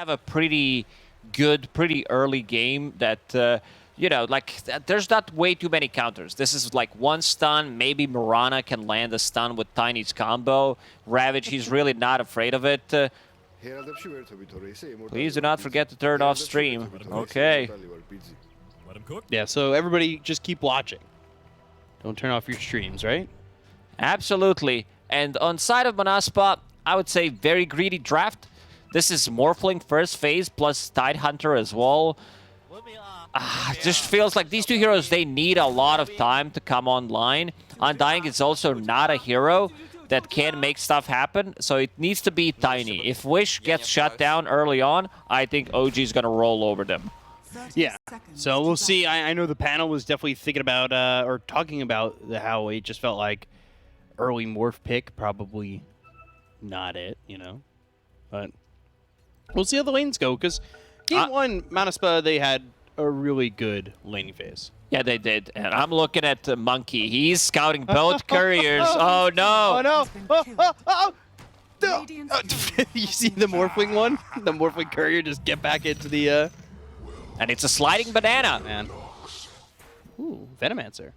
have a pretty good, pretty early game that, you know, like, there's not way too many counters. This is like one stun. Maybe Mirana can land a stun with Tiny's combo. Ravage, he's really not afraid of it. Please do not forget to turn off stream. Okay. Yeah, so everybody just keep watching. Don't turn off your streams, right? Absolutely. And on side of Monaspa, I would say very greedy draft. This is Morphling first phase plus Tidehunter as well. It just feels like these two heroes, they need a lot of time to come online. Undying is also not a hero that can make stuff happen, so it needs to be Tiny. If Wish gets shut down early on, I think OG is going to roll over them. Yeah, so we'll see. I know the panel was definitely thinking about, or talking about how it just felt like early morph pick, probably not it, you know? But we'll see how the lanes go, because game one, Monaspa, they had a really good laning phase. Yeah, they did. And I'm looking at Monkey. He's scouting both couriers. Oh, no. Oh, no. You see the Morphling one? The Morphling courier just get back into the... And it's a sliding banana. Man. Ooh, Venomancer.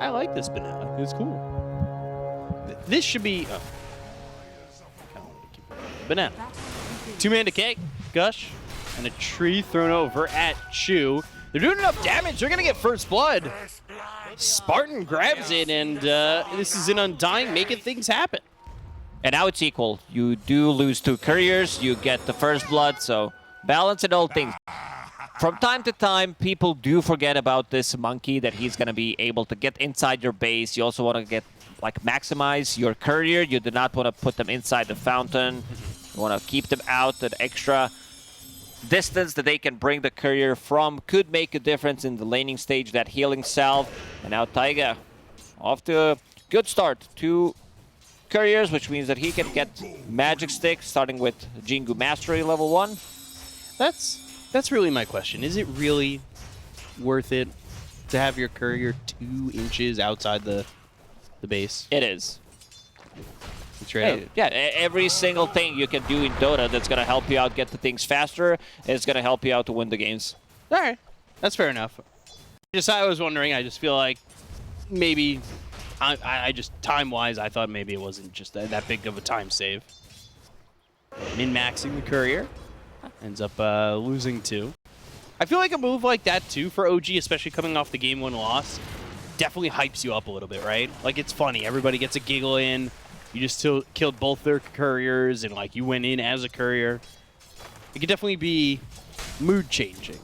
I like this banana. It's cool. This should be... Oh. Banana. 2-man decay. Gush. And a tree thrown over at Chu. They're doing enough damage. They're going to get first blood. Spartan grabs it, and this is an Undying making things happen. And now it's equal. You do lose 2 couriers. You get the first blood, so balance in all things. From time to time, people do forget about this Monkey, that he's going to be able to get inside your base. You also want to get, like, maximize your courier. You do not want to put them inside the fountain. You want to keep them out at extra distance that they can bring the courier from. Could make a difference in the laning stage, that healing salve. And now Taiga off to a good start. 2 couriers, which means that he can get magic stick, starting with Jingu Mastery level 1. That's really my question. Is it really worth it to have your courier 2 inches outside the base? It is. Hey, yeah, every single thing you can do in Dota that's going to help you out get the things faster, it's going to help you out to win the games. All right. That's fair enough. I was wondering, I just feel like maybe, I just, time-wise, I thought maybe it wasn't just that big of a time save. Min-maxing the courier. Ends up losing 2. I feel like a move like that, too, for OG, especially coming off the Game 1 loss, definitely hypes you up a little bit, right? Like, it's funny. Everybody gets a giggle in. You just still killed both their couriers, and like you went in as a courier. It could definitely be mood-changing.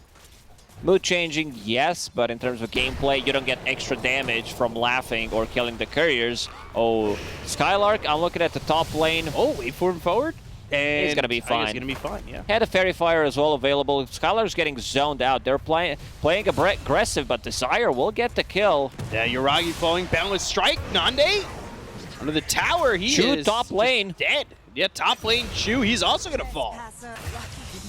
Mood-changing, yes, but in terms of gameplay, you don't get extra damage from laughing or killing the couriers. Oh, Skylark, I'm looking at the top lane. Oh, wait for him forward. And he's going to be fine. He's going to be fine, yeah. Had a Fairy Fire as well available. Skylark's getting zoned out. They're playing aggressive, but Desire will get the kill. Yeah, Yuragi falling. Boundless Strike. Nande under the tower. He Chu is top lane. Dead. Yeah, top lane Chu. He's also going to fall.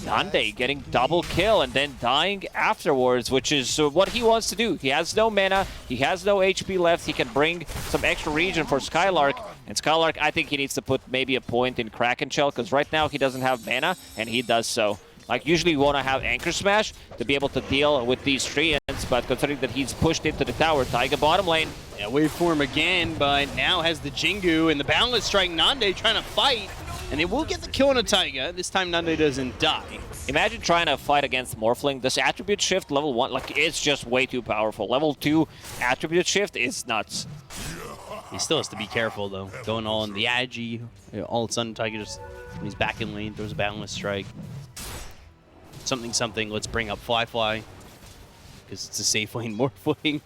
Nande getting double kill and then dying afterwards, which is what he wants to do. He has no mana. He has no HP left. He can bring some extra regen for Skylark. And Skylark, I think he needs to put maybe a point in Kraken Shell, because right now he doesn't have mana, and he does so. Like, usually you want to have Anchor Smash to be able to deal with these treants, but considering that he's pushed into the tower, Taiga bottom lane. Yeah, wait for him again, but now has the Jingu and the Boundless Strike. Nande trying to fight, and they will get the kill on a Taiga. This time Nande doesn't die. Imagine trying to fight against Morphling. This attribute shift level 1, like, it's just way too powerful. Level 2 attribute shift is nuts. He still has to be careful, though. Going all in the Agi. All of a sudden, Taiga just, when he's back in lane, throws a Boundless Strike. Something, let's bring up Fly, because it's a safe lane Morphling.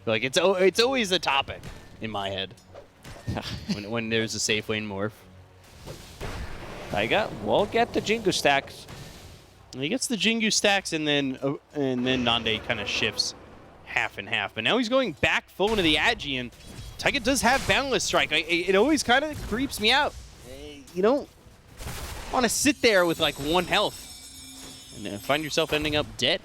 Like, it's always a topic in my head when there's a safe lane Morph. Taiga will get the Jingu stacks. He gets the Jingu stacks, and then Nande kind of shifts half and half. But now he's going back full into the Agi, and Taiga does have Boundless Strike. It always kind of creeps me out. You don't want to sit there with like 1 health and find yourself ending up dead.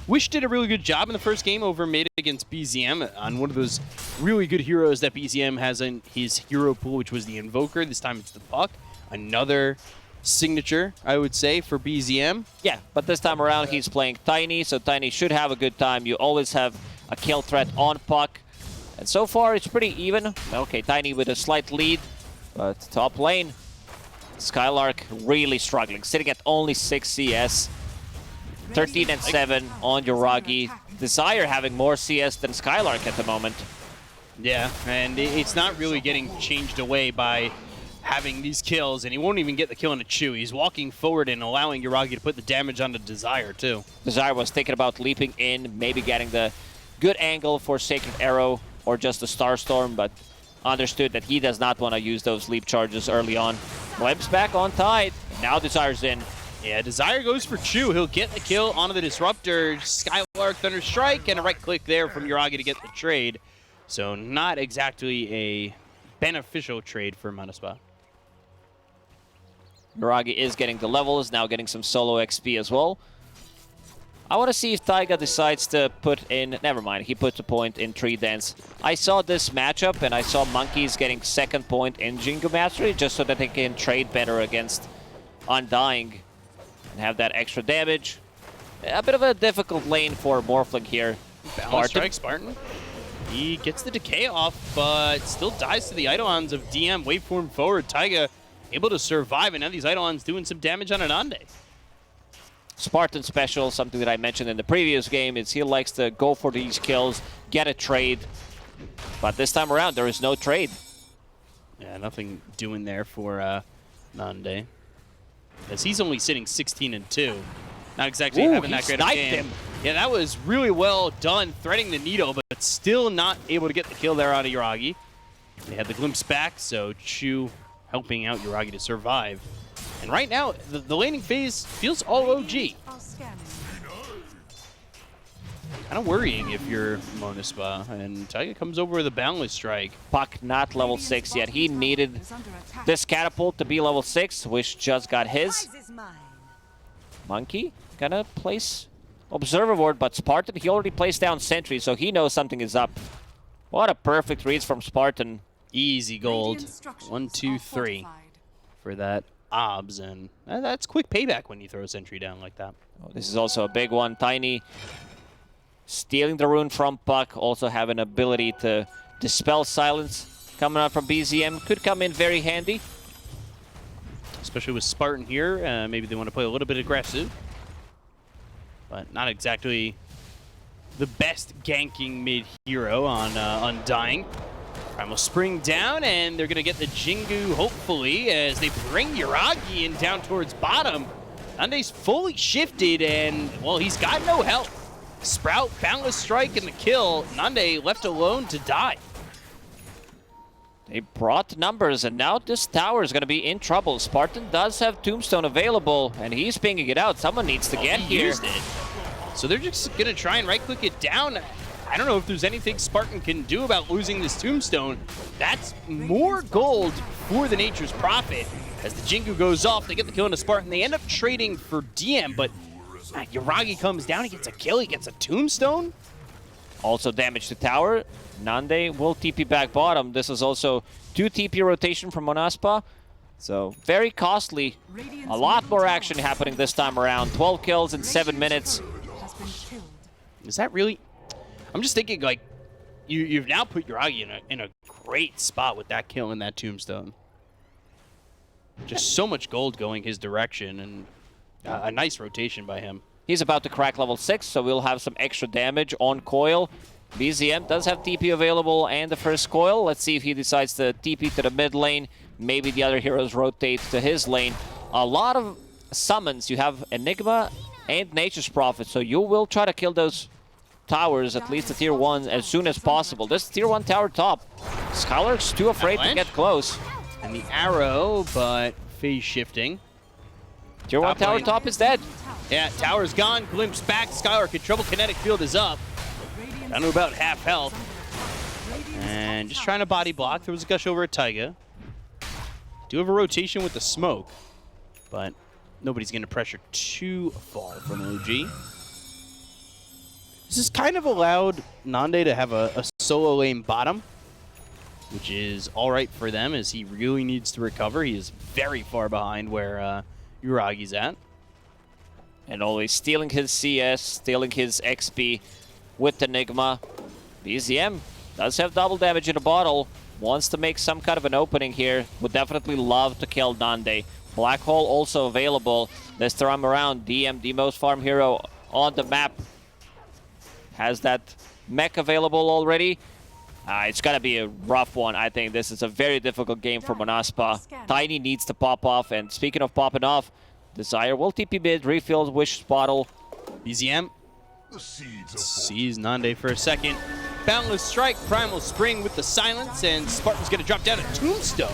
Wish did a really good job in the first game over mid against BZM on one of those really good heroes that BZM has in his hero pool, which was the Invoker. This time it's the Puck. Another signature, I would say, for BZM. Yeah, but this time around he's playing Tiny, so Tiny should have a good time. You always have a kill threat on Puck. And so far it's pretty even. Okay, Tiny with a slight lead, but top lane, Skylark really struggling, sitting at only 6 CS. 13 and 7 on Yoragi. Desire having more CS than Skylark at the moment. Yeah, and it's not really getting changed away by having these kills, and he won't even get the kill on a Chew. He's walking forward and allowing Yoragi to put the damage on the Desire, too. Desire was thinking about leaping in, maybe getting the good angle for Sacred Arrow or just a Starstorm, but understood that he does not want to use those leap charges early on. Glimpse back on Tide. Now Desire's in. Yeah, Desire goes for Chew. He'll get the kill onto the Disruptor. Skylark, Thunder Strike, and a right click there from Yoragi to get the trade. So not exactly a beneficial trade for Monaspa. Yoragi is getting the levels, now getting some solo XP as well. I want to see if Taiga decides to put in... Never mind, he puts a point in Tree Dance. I saw this matchup, and I saw Monkeys getting second point in Jingu Mastery, just so that they can trade better against Undying and have that extra damage. A bit of a difficult lane for Morphling here. Balance strike, Spartan. He gets the decay off, but still dies to the Eidolons of DM. Waveform forward, Taiga able to survive, and now these Eidolons doing some damage on Anande. Spartan special, something that I mentioned in the previous game, is he likes to go for these kills, get a trade. But this time around, there is no trade. Yeah, nothing doing there for Nande. As he's only sitting 16 and 2. Not exactly having that great of a game. Him. Yeah, that was really well done, threading the needle, but still not able to get the kill there out of Yoragi. They had the glimpse back, so Chew helping out Yoragi to survive. And right now, the laning phase feels all OG. Kind of worrying if you're Monaspa, and Taiga comes over with a Boundless Strike. Puck not level 6 yet. He needed this catapult to be level 6, which just got his. Monkey gonna place Observer Ward, but Spartan, he already placed down Sentry, so he knows something is up. What a perfect read from Spartan. Easy gold. 1, 2, 3 for that OBS, and that's quick payback when you throw a Sentry down like that. Oh, this is also a big one. Tiny stealing the rune from Puck, also have an ability to dispel silence coming out from BZM. Could come in very handy. Especially with Spartan here, maybe they want to play a little bit aggressive. But not exactly the best ganking mid-hero on Undying. Primal Spring down, and they're going to get the Jingu, hopefully, as they bring Yoragi in down towards bottom. Nande's fully shifted, and, well, he's got no help. Sprout, Boundless Strike, and the kill. Nande left alone to die. They brought numbers, and now this tower is going to be in trouble. Spartan does have Tombstone available, and he's pinging it out. Someone needs to get here. Used it. So they're just going to try and right-click it down. I don't know if there's anything Spartan can do about losing this Tombstone. That's more gold for the Nature's Prophet. As the Jingu goes off, they get the kill on the Spartan. They end up trading for DM, but Yoragi comes down, he gets a kill, he gets a Tombstone. Also damage to tower. Nande will TP back bottom. This is also 2 TP rotation from Monaspa. So very costly. A lot more action happening this time around. 12 kills in 7 minutes. Is that really... I'm just thinking, like, you've now put Yoragi in a great spot with that kill and that Tombstone. Just so much gold going his direction, and a nice rotation by him. He's about to crack level 6, so we'll have some extra damage on Coil. BZM does have TP available and the first Coil. Let's see if he decides to TP to the mid lane. Maybe the other heroes rotate to his lane. A lot of summons. You have Enigma and Nature's Prophet, so you will try to kill those towers, at least the tier 1, as soon as possible. This tier 1 tower top. Skylark's too afraid to get close. And the arrow, but phase shifting. Tier 1 tower top is dead. Yeah, tower's gone, glimpse back, Skylark in trouble, kinetic field is up. Down to about half health. And just trying to body block. There was a gush over at Taiga. Do have a rotation with the smoke, but nobody's going to pressure too far from OG. This has kind of allowed Nande to have a solo lane bottom. which is all right for them as he really needs to recover. He is very far behind where Uragi's at. And always stealing his CS, stealing his XP with the Nigma. BZM does have double damage in a bottle. Wants to make some kind of an opening here. Would definitely love to kill Nande. Black Hole also available. This time around, DM, the most farm hero on the map. Has that mech available already. It's going to be a rough one, I think. This is a very difficult game for Monaspa. Tiny needs to pop off. And speaking of popping off, Desire will TP mid, refill Wish bottle. BZM sees Nande for a second. Boundless Strike, Primal Spring with the silence, and Spartan's going to drop down a Tombstone.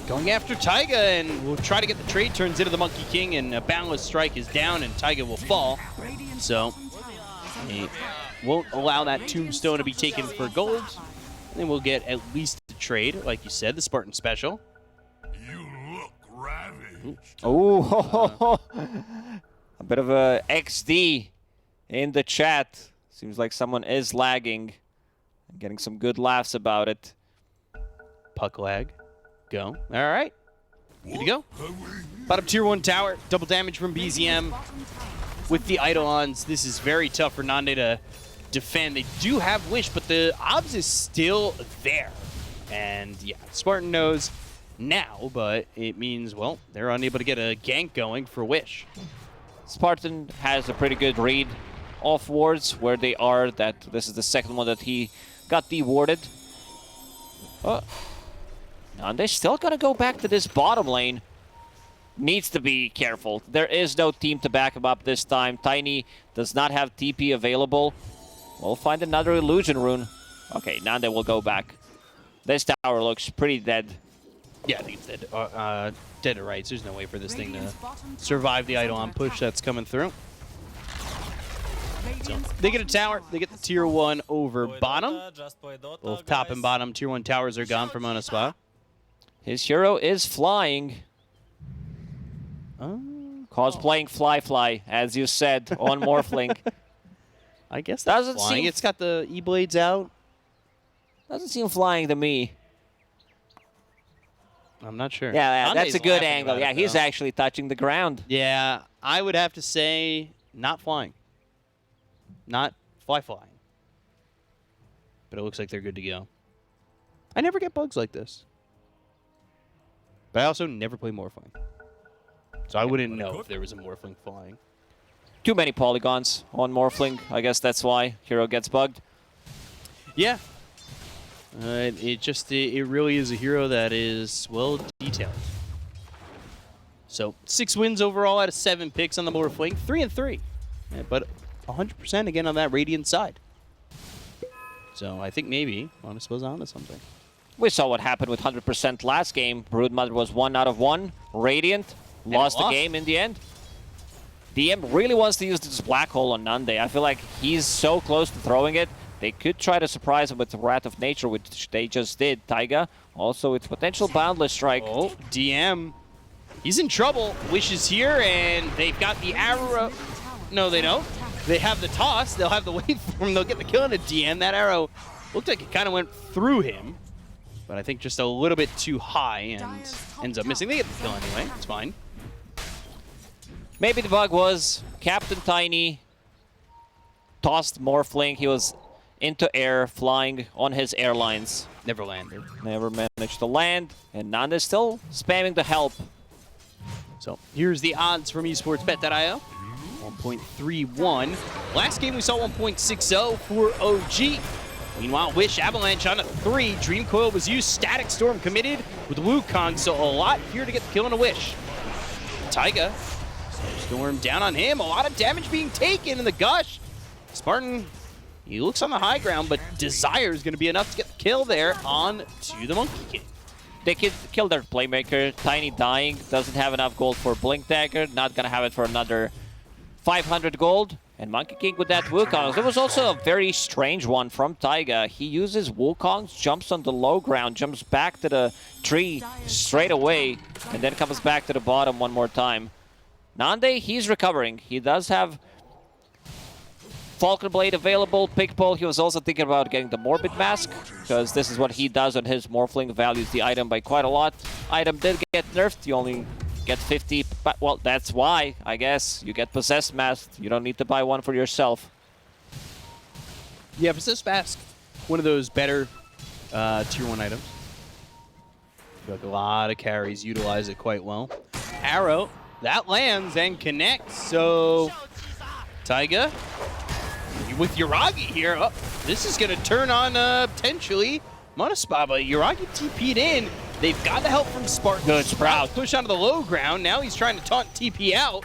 Going after Taiga, and we'll try to get the trade turns into the Monkey King, and a Boundless Strike is down, and Taiga will fall. So, he won't allow that Tombstone to be taken for gold. And then we'll get at least a trade, like you said, the Spartan Special. Oh, a bit of a XD in the chat. Seems like someone is lagging. Getting some good laughs about it. Puck lag. Go. All right. Good to go. Bottom tier 1 tower. Double damage from BZM. With the Eidolons, this is very tough for Nande to defend. They do have Wish, but the obs is still there. And yeah, Spartan knows now, but it means, well, they're unable to get a gank going for Wish. Spartan has a pretty good read off wards where they are. That this is the second one that he got dewarded. And they're still gonna go back to this bottom lane. Needs to be careful. There is no team to back him up this time. Tiny does not have TP available. We'll find another illusion rune. Okay, Nande will go back. This tower looks pretty dead. Yeah, I think it's dead. Dead to rights. There's no way for this thing to survive the Eidolon push that's coming through. So they get a tower. They get the tier 1 over bottom. Both top and bottom tier 1 towers are gone from Monaspa. His hero is flying. Cosplaying Fly, as you said, on Morphling. I guess that's doesn't flying. seem It's got the E-blades out. Doesn't seem flying to me. I'm not sure. Yeah, that's a good angle. Yeah, it, he's actually touching the ground. Yeah, I would have to say not flying. Not flying. But it looks like they're good to go. I never get bugs like this. But I also never play Morphling. So I wouldn't know if there was a Morphling flying. Too many polygons on Morphling. I guess that's why hero gets bugged. Yeah. It really is a hero that is well detailed. So 6 wins overall out of 7 picks on the Morphling. 3-3. Yeah, but 100% again on that Radiant side. So I think maybe Monaspa's onto something. We saw what happened with 100% last game. Broodmother was 1 out of 1. Radiant lost the game in the end. DM really wants to use this Black Hole on Nande. I feel like he's so close to throwing it. They could try to surprise him with the Wrath of Nature, which they just did. Taiga also with potential Boundless Strike. Oh, DM. He's in trouble. Wish is here, and they've got the arrow. No, they don't. They have the toss. They'll have the waveform. They'll get the kill on a DM. That arrow looked like it kind of went through him, but I think just a little bit too high and ends up missing. They get the kill anyway. It's fine. Maybe the bug was Captain Tiny tossed Morphling. He was into air, flying on his airlines. Never landed. Never managed to land, and Nanda is still spamming the help. So here's the odds from esportsbet.io. 1.31. Last game we saw 1.60 for OG. Meanwhile, Wish Avalanche on a 3. Dream Coil was used. Static Storm committed with Wukong, so a lot here to get the kill on a Wish. Taiga. Storm down on him. A lot of damage being taken in the Gush. Spartan, he looks on the high ground, but Desire is going to be enough to get the kill there on to the Monkey King. They killed their playmaker. Tiny dying. Doesn't have enough gold for Blink Dagger. Not going to have it for another 500 gold. And Monkey King with that Wukong. There was also a very strange one from Taiga. He uses Wukongs, jumps on the low ground, jumps back to the tree straight away, and then comes back to the bottom one more time. Nande, he's recovering. He does have Falcon Blade available. Pigpole, he was also thinking about getting the Morbid Mask, because this is what he does on his Morphling, values the item by quite a lot. Item did get nerfed, you only get 50, but well, that's why, I guess. You get Possessed Mask, you don't need to buy one for yourself. Yeah, Possessed Mask, one of those better tier 1 items. I feel like a lot of carries utilize it quite well. Arrow, that lands and connects, so Taiga with Yuragi here. Oh, this is going to turn on potentially Monaspa, but Yuragi TP'd in. They've got the help from Spartan. Good Sprout. Push onto the low ground. Now he's trying to taunt TP out.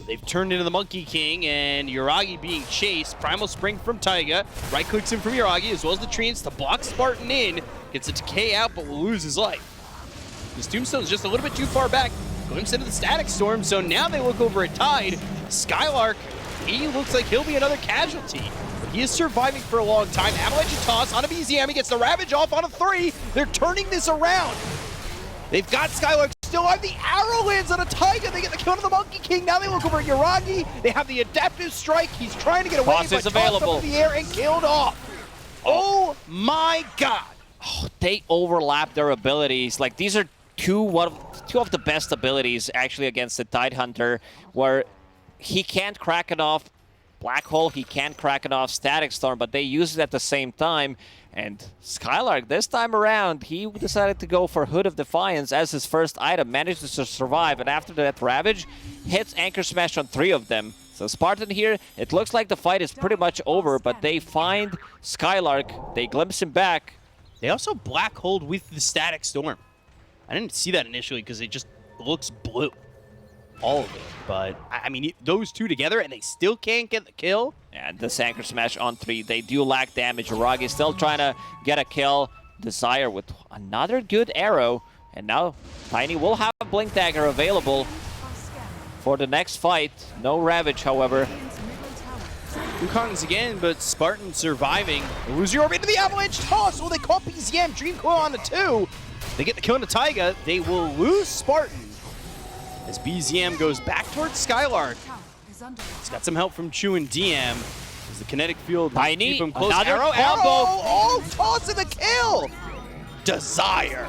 They've turned into the Monkey King, and Yuragi being chased. Primal Spring from Taiga. Right clicks in from Yuragi, as well as the treants to block Spartan in. Gets a decay out, but will lose his life. His Tombstone's just a little bit too far back. Glimpse into the Static Storm, so now they look over at Tide. Skylark, he looks like he'll be another casualty. But he is surviving for a long time. Avalanche and toss on a BZM. He gets the Ravage off on a 3. They're turning this around. They've got Skylark still on. The arrow lands on a Taiga. They get the kill on the Monkey King. Now they look over at Yuragi. They have the Adaptive Strike. He's trying to get away, Toss but is available. tossed up in the air and killed off. Oh my god. Oh, they overlap their abilities. Like, these are two of the best abilities actually against the Tidehunter, where he can't crack it off Black Hole, he can't crack it off Static Storm, but they use it at the same time. And Skylark, this time around, he decided to go for Hood of Defiance as his first item, manages to survive, and after that Ravage, hits Anchor Smash on 3 of them. So Spartan here, it looks like the fight is pretty much over, but they find Skylark, they glimpse him back. They also Black Hold with the Static Storm. I didn't see that initially because it just looks blue. All of it. But, I mean, those two together and they still can't get the kill. And this Anchor Smash on 3, they do lack damage. Yuragi still trying to get a kill. Desire with another good arrow. And now Tiny will have a Blink Dagger available for the next fight. No Ravage, however. Wukong's again, but Spartan surviving. Lose your orb into the Avalanche toss. Oh, they caught BZM. Dream Coil on the 2. They get the kill into Taiga. They will lose Spartan as BZM goes back towards Skylark. He's got some help from Chu and DM. As the kinetic field Tiny, keep him close. another Arrow, combo. Oh, toss in the kill. Desire.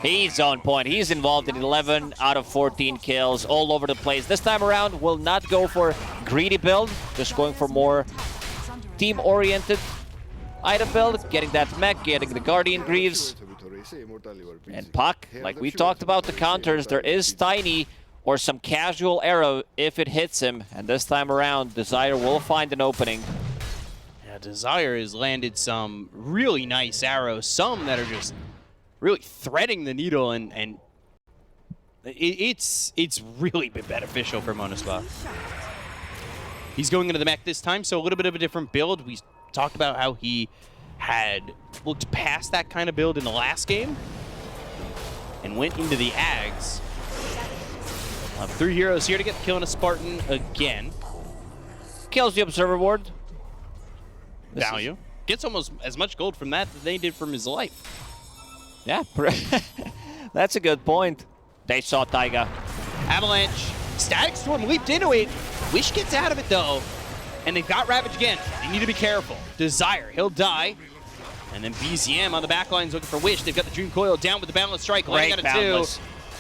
He's on point. He's involved in 11 out of 14 kills all over the place. This time around, will not go for greedy build, just going for more team-oriented item build, getting that mech, getting the Guardian Greaves. And Puck, like we talked about the counters, there is Tiny or some casual arrow if it hits him. And this time around, Desire will find an opening. Yeah, Desire has landed some really nice arrows, some that are just really threading the needle, and it's really been beneficial for Monaspa. He's going into the mech this time, so a little bit of a different build. We talked about how he had looked past that kind of build in the last game and went into the Ags. We'll have 3 heroes here to get the kill on a Spartan again. Kills the Observer Ward. Value. Gets almost as much gold from that as they did from his life. Yeah, that's a good point. They saw Taiga. Avalanche. Static Storm leaped into it. Wish gets out of it, though. And they've got Ravage again. They need to be careful. Desire, he'll die. And then BZM on the back line's looking for Wish. They've got the Dream Coil down with the Boundless Strike. Great Got a Boundless.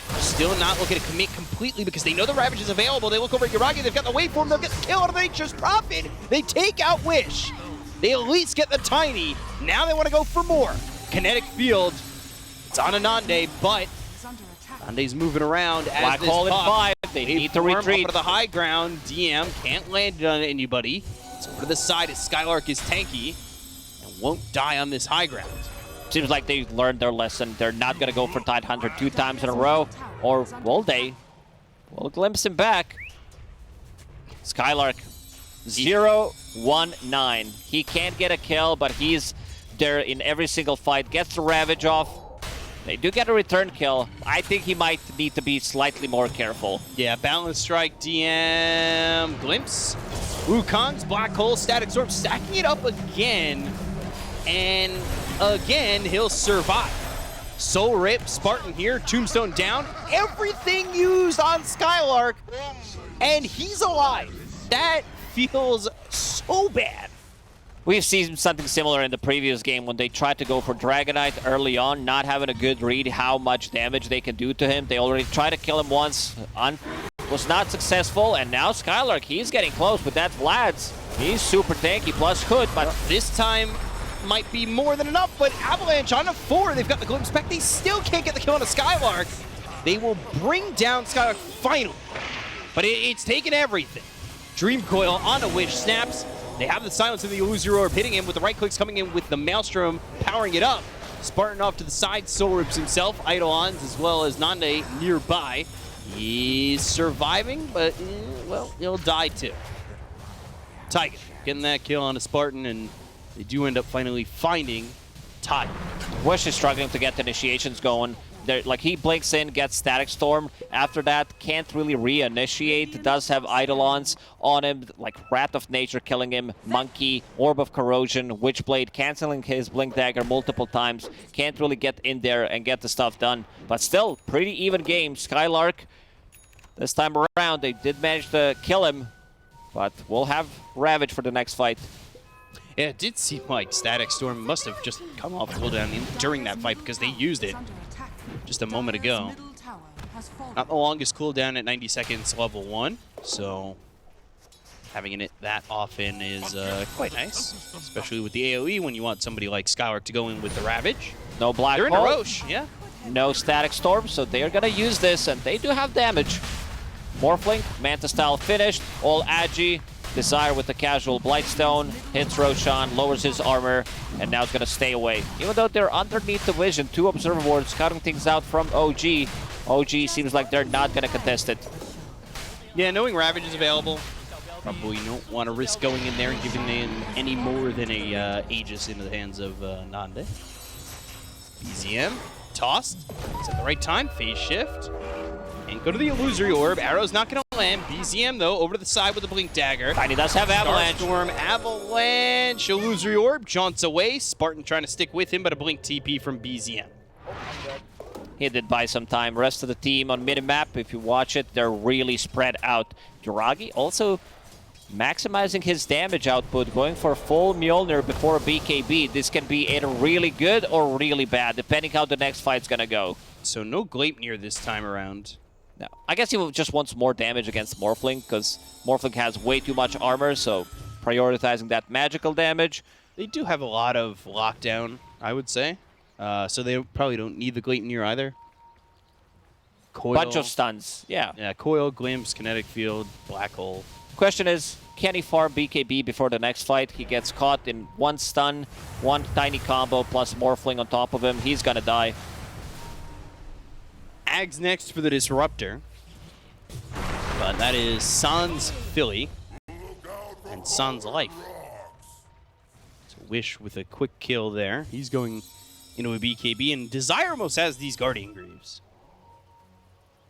2. Still not looking to commit completely because they know the Ravage is available. They look over at Yuragi. They've got the waveform. They'll get the kill out of Nature's Prophet. They take out Wish. They at least get the Tiny. Now they want to go for more. Kinetic Field. It's on Anande, but Anande's moving around as Black this Hole in puck. 5. They need to retreat. Up to the high ground. DM can't land it on anybody. So over to the side as Skylark is tanky and won't die on this high ground. Seems like they learned their lesson. They're not going to go for Tidehunter 2 times in a row. Or will they? We'll glimpse him back. Skylark, 0-1-9. He can't get a kill, but he's there in every single fight. Gets the Ravage off. They do get a return kill. I think he might need to be slightly more careful. Yeah, Balance Strike, DM, Glimpse. Wukong's Black Hole, Static Storm, stacking it up again. And again, he'll survive. Soul Rip, Spartan here, Tombstone down. Everything used on Skylark, and he's alive. That feels so bad. We've seen something similar in the previous game when they tried to go for Dragonite early on, not having a good read how much damage they can do to him. They already tried to kill him once, was not successful, and now Skylark, he's getting close, but that Vlad's, he's super tanky, plus Hood, but this time might be more than enough, but Avalanche on a 4. They've got the Glimpse back. They still can't get the kill on a Skylark. They will bring down Skylark finally, but it's taken everything. Dream Coil on a Wish snaps. They have the silence of the Illusory Orb hitting him with the right clicks coming in with the Maelstrom powering it up. Spartan off to the side, Soul Rips himself, Eidolons as well as Nande nearby. He's surviving, but, well, he'll die too. Taiga getting that kill on a Spartan, and they do end up finally finding Taiga. Wish is struggling to get the initiations going. Like, he blinks in, gets Static Storm. After that, can't really re-initiate. Does have Eidolons on him, like Wrath of Nature killing him, Monkey, Orb of Corrosion, Witchblade, canceling his Blink Dagger multiple times. Can't really get in there and get the stuff done. But still, pretty even game. Skylark, this time around, they did manage to kill him. But we'll have Ravage for the next fight. Yeah, it did seem like Static Storm must have just come off cooldown during that fight because they used it just a moment ago. Not the longest cooldown at 90 seconds, level 1, so having it that often is quite nice, especially with the AoE when you want somebody like Skylark to go in with the Ravage. No Black They're in a Hole, Roche, yeah. no Static Storm, so they're gonna use this, and they do have damage. Morphling, Manta Style finished, all Agi. Desire with the casual Blightstone, hits Roshan, lowers his armor, and now it's going to stay away. Even though they're underneath the vision, 2 Observer Wards scouting things out from OG. OG seems like they're not going to contest it. Yeah, knowing Ravage is available, probably don't want to risk going in there and giving them any more than a Aegis into the hands of Nande. BZM, tossed, it's at the right time, phase shift, and go to the Illusory Orb. Arrow's not going to land. BZM, though, over to the side with the Blink Dagger. Tiny does have Avalanche. Starstorm, Avalanche, Illusory Orb, jaunts away. Spartan trying to stick with him, but a Blink TP from BZM. He did buy some time. Rest of the team on minimap, if you watch it, they're really spread out. Juragi also maximizing his damage output, going for full Mjolnir before a BKB. This can be either really good or really bad, depending how the next fight's gonna go. So no Gleipnir this time around. No, I guess he just wants more damage against Morphling, because Morphling has way too much armor, so prioritizing that magical damage. They do have a lot of lockdown, I would say. So they probably don't need the Gleipnir either. Coil. Bunch of stuns, yeah. Yeah, Coil, Glimpse, Kinetic Field, Black Hole. Question is, can he farm BKB before the next fight? He gets caught in 1 stun, 1 tiny combo, plus Morphling on top of him. He's gonna die. Ags next for the Disruptor. But that is Sans Philly and Sans Life. So Wish with a quick kill there. He's going into a BKB, and Desire almost has these Guardian Greaves.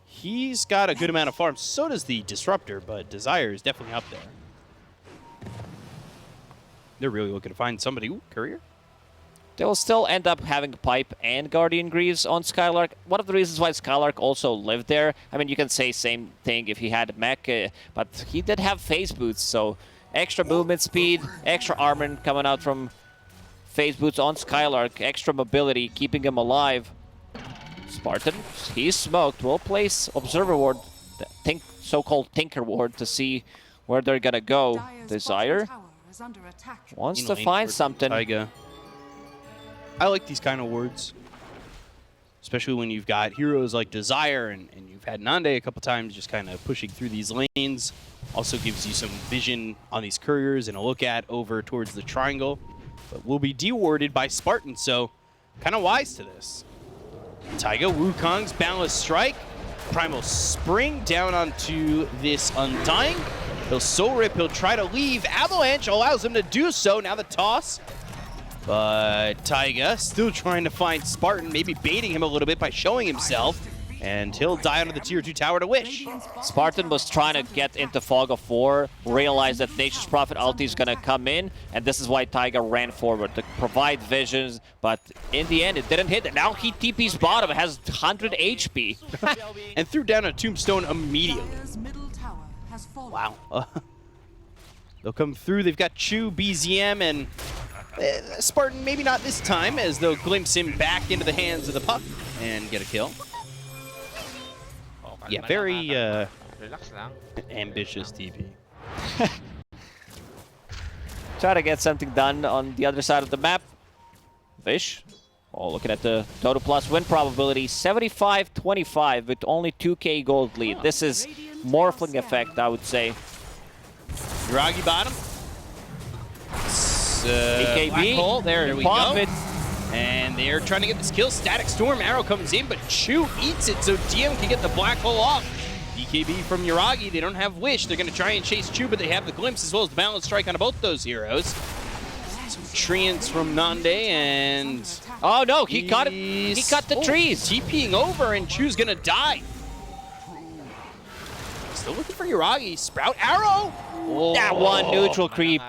He's got a good amount of farm. So does the Disruptor, but Desire is definitely up there. They're really looking to find somebody. Ooh, Courier. They will still end up having Pipe and Guardian Greaves on Skylark. One of the reasons why Skylark also lived there, I mean, you can say same thing if he had mech, but he did have phase boots, so extra movement speed, extra armor coming out from phase boots on Skylark, extra mobility, keeping him alive. Spartan, he's smoked. We'll place Observer Ward, so-called Tinker Ward, to see where they're gonna go. Desire wants to find something. Taiga. I like these kind of wards, especially when you've got heroes like Desire and you've had Nande a couple times just kind of pushing through these lanes. Also gives you some vision on these couriers and a look at over towards the triangle. But will be dewarded by Spartan, so kind of wise to this. Taiga, Wukong's Boundless Strike. Primal Spring down onto this Undying. He'll Soul Rip, he'll try to leave. Avalanche allows him to do so. Now the toss. But Taiga still trying to find Spartan, maybe baiting him a little bit by showing himself. And he'll die under the tier 2 tower to Wish. Spartan was trying to get into Fog of War, realized that Nature's Prophet ulti is going to come in, and this is why Taiga ran forward, to provide visions, but in the end, it didn't hit. Now he TP's bottom, has 100 HP. And threw down a tombstone immediately. Wow. They'll come through. They've got Chu, BZM, and Spartan maybe not this time, as they'll glimpse him back into the hands of the puck and get a kill. Yeah, very ambitious DP. Try to get something done on the other side of the map. Vish. Oh, looking at the total plus win probability, 75-25 with only 2k gold lead. This is Morphling effect, I would say. Draghi bottom. BKB. Black hole. There we Pop go. it. And they're trying to get this kill. Static Storm arrow comes in, but Chu eats it, so DM can get the black hole off. BKB from Yuragi. They don't have Wish. They're going to try and chase Chu, but they have the glimpse as well as the balance strike on both those heroes. Some treants from Nande, and oh no, he cut it. He cut the trees. TPing over, and Chu's going to die. Still looking for Yuragi. Sprout arrow. Oh. That one neutral creep.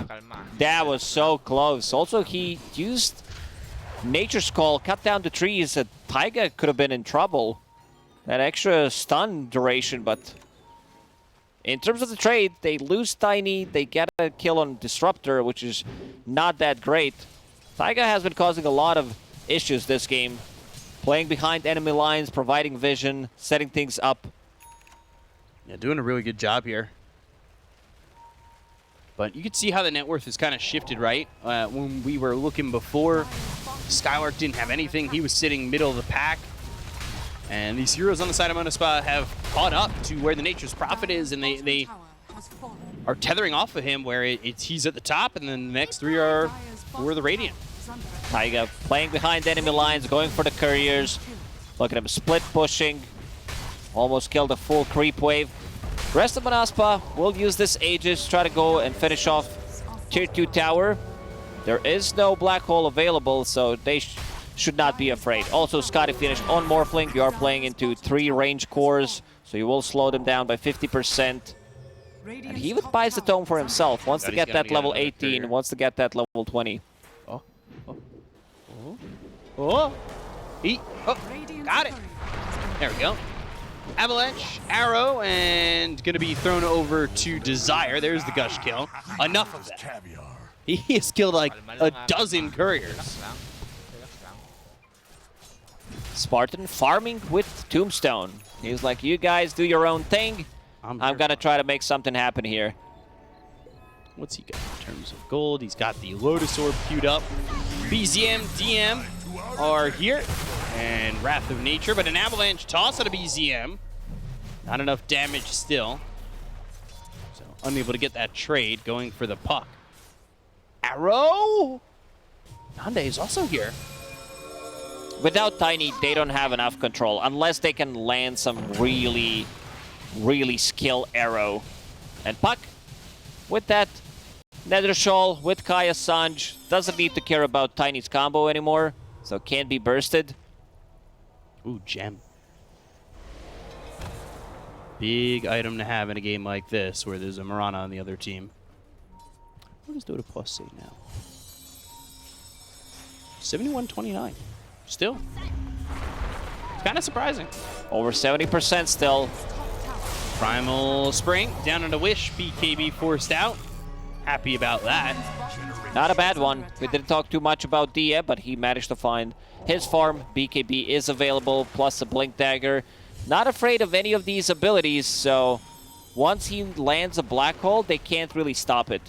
That was so close. Also, he used Nature's Call, cut down the trees. Taiga could have been in trouble. That extra stun duration, but in terms of the trade, they lose Tiny. They get a kill on Disruptor, which is not that great. Taiga has been causing a lot of issues this game. Playing behind enemy lines, providing vision, setting things up. Yeah, doing a really good job here. But you can see how the net worth has kind of shifted, right? When we were looking before, Skylark didn't have anything. He was sitting middle of the pack. And these heroes on the side of Monaspa have caught up to where the Nature's Prophet is, and they are tethering off of him where he's at the top, and then the next three are for the Radiant. Taiga playing behind enemy lines, going for the couriers. Look at him split pushing. Almost killed a full creep wave. Rest of Monaspa will use this Aegis, try to go and finish off Tier 2 tower. There is no black hole available, so they should not be afraid. Also, Scotty finished on Morphling. You are playing into 3 range cores, so you will slow them down by 50%. And he even buys the tome for himself. Wants to get that level 18, wants to get that level 20. Oh. Got it. There we go. Avalanche, arrow, and going to be thrown over to Desire. There's the Gush kill. Enough of that. He has killed like a dozen couriers. Spartan farming with Tombstone. He's like, you guys do your own thing. I'm going to try to make something happen here. What's he got in terms of gold? He's got the Lotus Orb queued up. BZM, DM are here. And Wrath of Nature, but an Avalanche toss out of BZM. Not enough damage still. So unable to get that trade, going for the puck. Arrow! Nande is also here. Without Tiny, they don't have enough control, unless they can land some really, really skill arrow. And Puck, with that Nether Shawl, with Kaya Sanj, doesn't need to care about Tiny's combo anymore, so can't be bursted. Ooh, gem. Big item to have in a game like this, where there's a Mirana on the other team. What does Dota Plus say now? 71-29. Still. It's kind of surprising. Over 70% still. Primal Spring, down on a Wish. BKB forced out. Happy about that. Not a bad one. We didn't talk too much about Dia, but he managed to find his farm. BKB is available, plus a Blink Dagger. Not afraid of any of these abilities, so once he lands a black hole, they can't really stop it.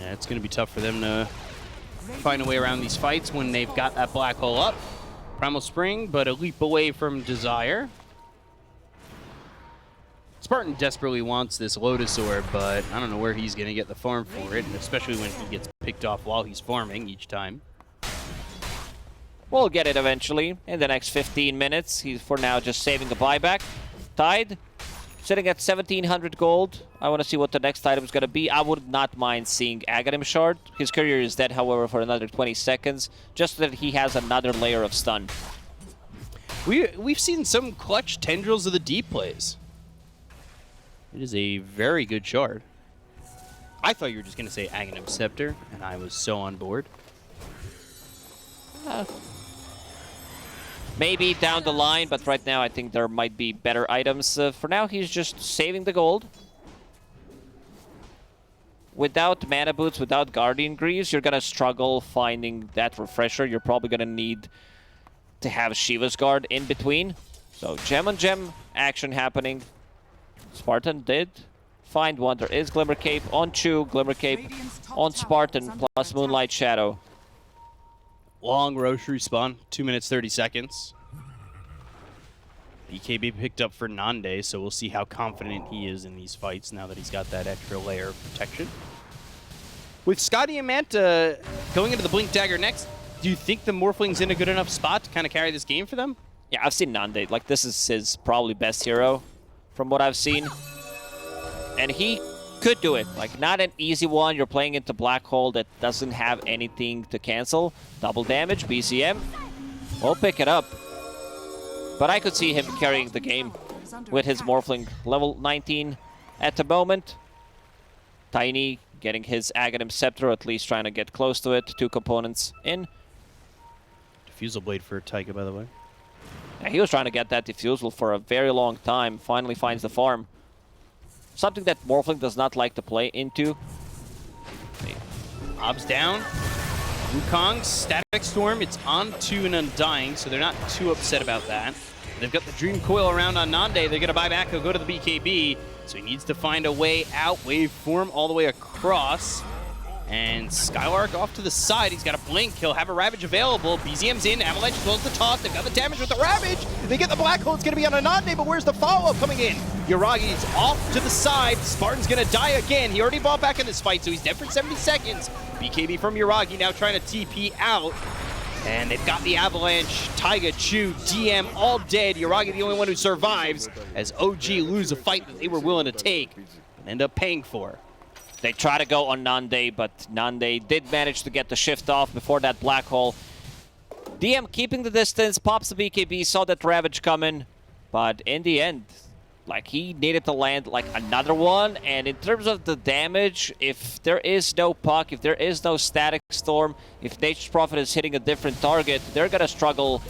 Yeah, it's going to be tough for them to find a way around these fights when they've got that black hole up. Primal Spring, but a leap away from Desire. Spartan desperately wants this Lotus Orb, but I don't know where he's going to get the farm for it, especially when he gets picked off while he's farming each time. We'll get it eventually in the next 15 minutes. He's for now just saving the buyback. Tide, sitting at 1,700 gold. I want to see what the next item is going to be. I would not mind seeing Aghanim Shard. His courier is dead, however, for another 20 seconds, just so that he has another layer of stun. We've seen some clutch Tendrils of the Deep plays. It is a very good shard. I thought you were just going to say Aghanim Scepter, and I was so on board. Maybe down the line, but right now I think there might be better items. For now, he's just saving the gold. without mana boots, without Guardian Greaves, you're gonna struggle finding that refresher. You're probably gonna need to have Shiva's Guard in between. So gem on gem action happening. Spartan did find one. There is Glimmer Cape on Chu, Glimmer Cape on Spartan, plus Moonlight Shadow. Long Roche respawn, 2 minutes 30 seconds. BKB picked up for Nande, so we'll see how confident he is in these fights now that he's got that extra layer of protection. With Scotty and Manta going into the Blink Dagger next, do you think the Morphling's in a good enough spot to kind of carry this game for them? Yeah, I've seen Nande. Like, this is his probably best hero from what I've seen. And he could do it. Like, not an easy one. You're playing into Black Hole that doesn't have anything to cancel. Double damage, BCM. We'll pick it up. But I could see him carrying the game with his Morphling level 19 at the moment. Tiny getting his Aghanim Scepter, at least trying to get close to it. 2 components in. Diffusal Blade for Taiga, by the way. Yeah, he was trying to get that Diffusal for a very long time. Finally finds the farm. Something that Morphling does not like to play into. Ob's down. Wukong, Static Storm, it's on to an Undying, so they're not too upset about that. They've got the Dream Coil around on Nande. They're going to buy back. He'll go to the BKB, so he needs to find a way out. Waveform all the way across. And Skylark off to the side. He's got a blink. He'll have a Ravage available. BZM's in. Avalanche is close to the top. They've got the damage with the Ravage. They get the Black Hole. It's going to be on a Nande, but where's the follow-up coming in? Yuragi's off to the side. Spartan's going to die again. He already bought back in this fight, so he's dead for 70 seconds. BKB from Yuragi now trying to TP out. And they've got the Avalanche, Taiga, Chu, DM all dead. Yuragi the only one who survives as OG lose a fight that they were willing to take and end up paying for. They try to go on Nande, but Nande did manage to get the shift off before that Black Hole. DM keeping the distance, pops the BKB, saw that Ravage coming, but in the end, like, he needed to land like another one. And in terms of the damage, if there is no puck, if there is no Static Storm, if Nature's Prophet is hitting a different target, they're gonna struggle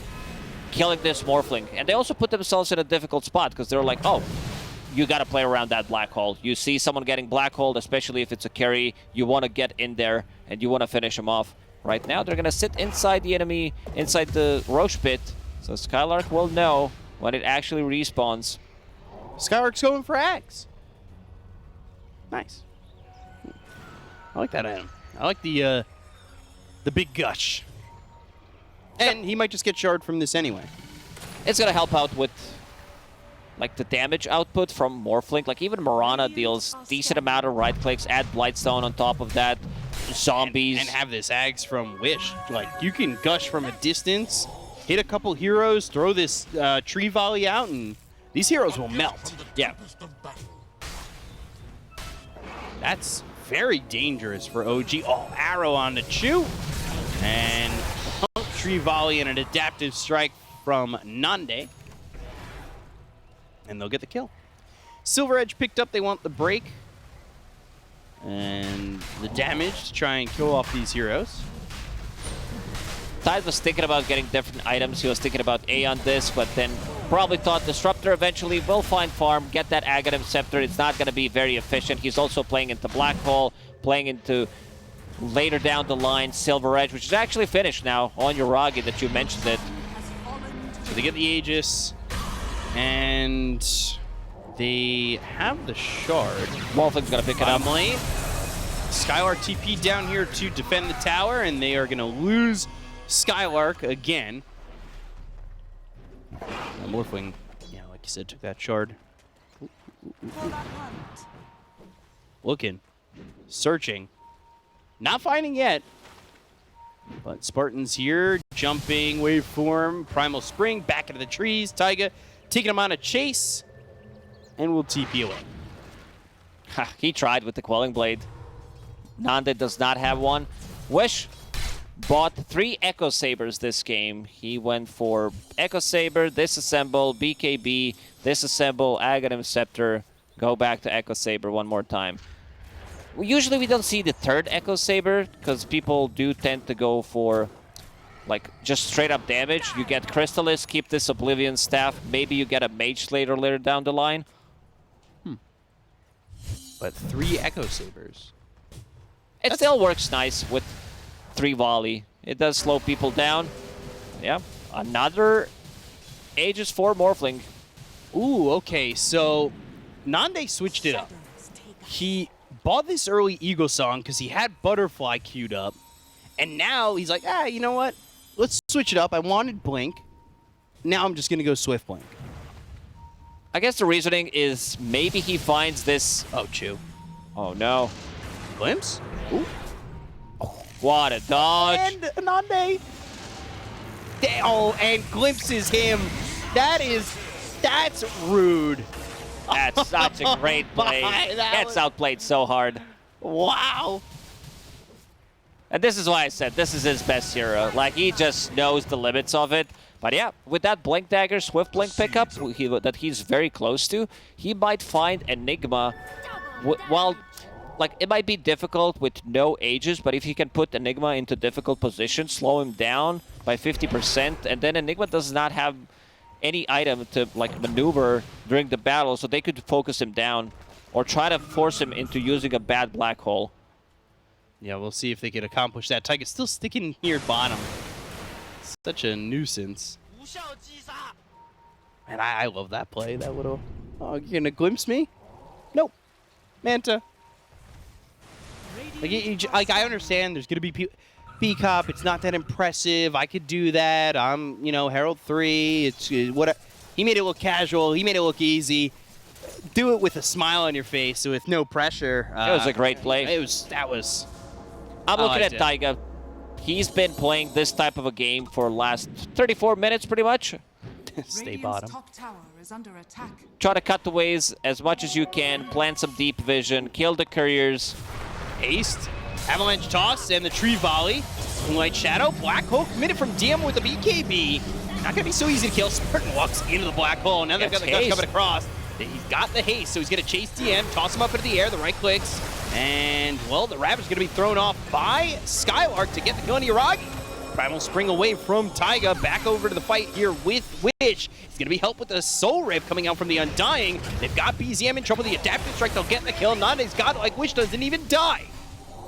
killing this Morphling. And they also put themselves in a difficult spot because they're like, oh, you got to play around that Black Hole. You see someone getting Black Hole, especially if it's a carry, you want to get in there and you want to finish him off. Right now, they're going to sit inside the enemy, inside the Roche pit, so Skylark will know when it actually respawns. Skylark's going for Axe. Nice. I like that item. I like the big gush. And he might just get shard from this anyway. It's going to help out with, like, the damage output from Morphling. Like, even Mirana deals decent amount of right clicks, add Blightstone on top of that, zombies. And have this Ags from Wish. Like, you can gush from a distance, hit a couple heroes, throw this tree volley out, and these heroes will melt. Yeah. That's very dangerous for OG. Oh, arrow on the Chu. And tree volley and an adaptive strike from Nande. And they'll get the kill. Silver Edge picked up. They want the break. And the damage to try and kill off these heroes. Tide was thinking about getting different items. He was thinking about A on this, but then probably thought Disruptor eventually will find farm, get that Aghanim Scepter. It's not going to be very efficient. He's also playing into Black Hole, playing into later down the line Silver Edge, which is actually finished now on Yuragi that you mentioned it. So they get the Aegis, and they have the shard. Morphling's going to pick it up. Lane. Skylark TP down here to defend the tower, and they are going to lose Skylark again. Morphling, yeah, like you said, took that shard. Looking, searching, not finding yet. But Spartan's here, jumping, waveform, Primal Spring, back into the trees. Taiga taking him on a chase, and will TP away. He tried with the Quelling Blade. Nande does not have one. Wish bought 3 Echo Sabers this game. He went for Echo Saber, Disassemble, BKB, Disassemble, Aghanim Scepter, go back to Echo Saber one more time. Usually we don't see the 3rd Echo Saber because people do tend to go for like just straight up damage. You get Crystallis, keep this Oblivion Staff, maybe you get a Mage later down the line. But 3 Echo Sabers. It still works nice with 3 volley. It does slow people down. Yeah, another Aegis 4 Morphling. Ooh, okay, so Nande switched it up. He bought this early Eagle Song because he had Butterfly queued up, and now he's like, you know what? Let's switch it up. I wanted Blink. Now I'm just going to go Swift Blink. I guess the reasoning is maybe he finds this... Oh, Chew. Oh, no. Glimpse? Ooh. What a dodge. And Nande. Oh, and glimpses him. That's rude. That's such a great play. Gets outplayed so hard. Wow. And this is why I said this is his best hero. Like, he just knows the limits of it. But yeah, with that Blink Dagger, Swift Blink pickup that he's very close to, he might find Enigma. While, like, it might be difficult with no Aegis, but if he can put Enigma into difficult position, slow him down by 50%, and then Enigma does not have any item to, like, maneuver during the battle, so they could focus him down or try to force him into using a bad black hole. Yeah, we'll see if they can accomplish that. Taiga's still sticking here bottom. Such a nuisance. Man, I love that play. That little... Oh, you're going to glimpse me? Nope. Manta. Like, I understand there's going to be B-Cop. It's not that impressive. I could do that. I'm, you know, Herald 3. It's what he made it look casual. He made it look easy. Do it with a smile on your face with no pressure. It was a great play. That was... I'm looking at Taiga. He's been playing this type of a game for the last 34 minutes, pretty much. Stay bottom. Top tower is under attack. Try to cut the waves as much as you can, plant some deep vision, kill the couriers. Aced. Avalanche toss and the tree volley. Moonlight Shadow, Black Hole committed from DM with the BKB. Not gonna be so easy to kill. Spartan walks into the black hole. Now they've got the guns coming across. He's got the haste, so he's gonna chase DM, toss him up into the air, the right clicks. And, well, the Ravage is gonna be thrown off by Skylark to get the kill on Iragi. Primal Spring away from Taiga, back over to the fight here with Witch. He's gonna be helped with the Soul Rip coming out from the Undying. They've got BZM in trouble. The Adaptive Strike, they'll get the kill. Nande's got it like Witch doesn't even die.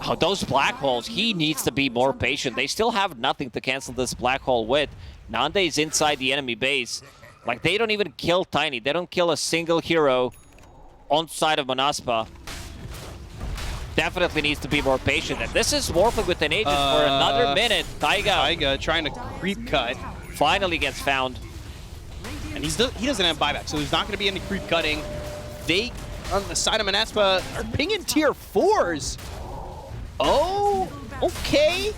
Oh, those black holes, he needs to be more patient. They still have nothing to cancel this black hole with. Nande is inside the enemy base. Like, they don't even kill Tiny. They don't kill a single hero on side of Monaspa. Definitely needs to be more patient. And this is Morphling with an Aegis for another minute. Taiga trying to creep cut. Finally gets found. And he doesn't have buyback, so there's not going to be any creep cutting. They, on the side of Monaspa, are pinging tier 4s. Oh, okay.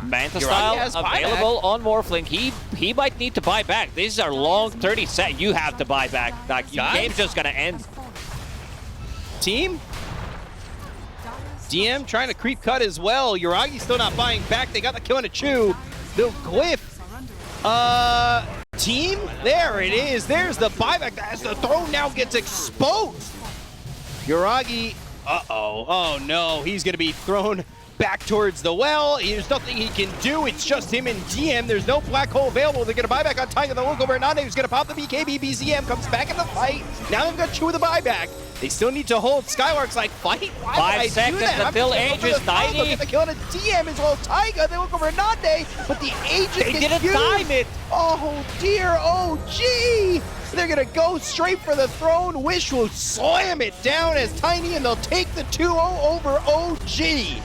Manta style available on Morphling. He might need to buy back. These are long 30 set. You have to buy back. Like, your game's just gonna end. Team? DM trying to creep cut as well. Yuragi's still not buying back. They got the kill on a Chew. The Glyph. Team? There it is. There's the buyback as the throne now gets exposed. Yuragi. Uh-oh. Oh, no. He's going to be thrown back towards the well. There's nothing he can do. It's just him and DM. There's no black hole available. They're going to buy back on Taiga. The look over Nande, who's going to pop the BKB. BZM comes back in the fight. Now they've got Chew with the buyback. They still need to hold. Skylark's like, fight? Why 5 seconds until Aegis 90. Look at the kill on a DM as well. Taiga, they look over Nande, but the Aegis They didn't used. time it. Oh, dear. Oh, gee. They're going to go straight for the throne. Wish will slam it down as Tiny, and they'll take the 2-0 over OG.